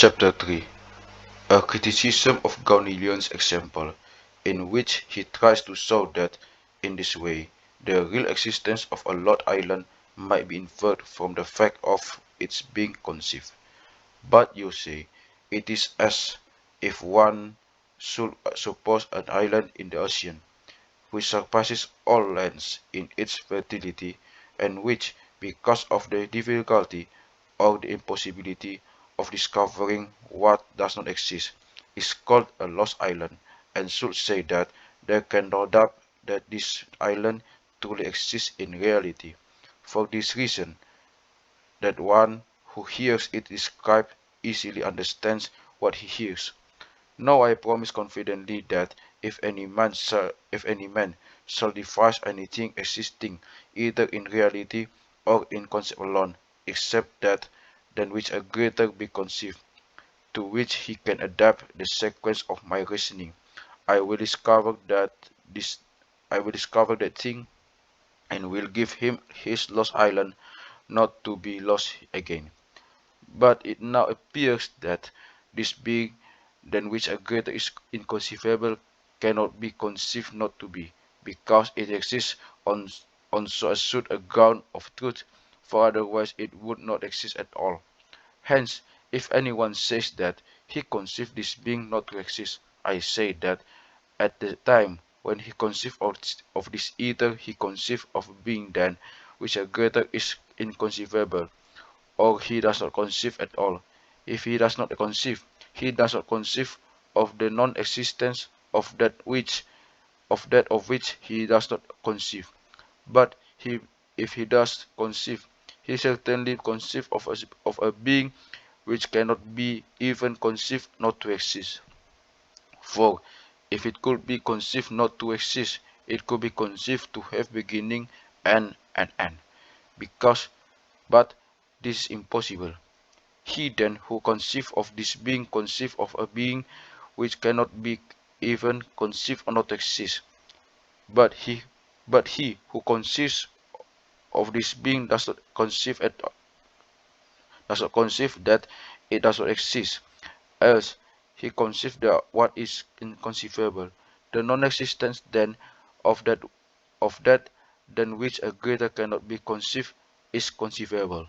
Chapter 3. A criticism of Gaunilon's example, in which he tries to show that, in this way, the real existence of a lost island might be inferred from the fact of its being conceived. But you say, it is as if one should suppose an island in the ocean, which surpasses all lands in its fertility, and which, because of the difficulty or the impossibility of discovering what does not exist, is called a lost island, and should say that there can no doubt that this island truly exists in reality. For this reason, that one who hears it described easily understands what he hears. Now I promise confidently that if any man shall devise anything existing either in reality or in concept alone, except that than which a greater be conceived, to which he can adapt the sequence of my reasoning, I will discover this I will discover that thing, and will give him his lost island, not to be lost again. But it now appears that this being than which a greater is inconceivable cannot be conceived not to be, because it exists on so assured a ground of truth, for otherwise it would not exist at all. Hence, if anyone says that he conceived this being not to exist, I say that at the time when he conceived of this ether, he conceived of a being than which a greater is inconceivable, or he does not conceive at all. If he does not conceive, he does not conceive of the non-existence of that of which he does not conceive. But if he does conceive, he certainly conceive of a being which cannot be even conceived not to exist. For if it could be conceived not to exist, it could be conceived to have beginning and an end. But this is impossible. He then who conceived of this being conceived of a being which cannot be even conceived or not exist. But he who conceives of this being does not conceive that it does not exist. Else he conceived that what is inconceivable. The non-existence then of that than which a greater cannot be conceived is conceivable.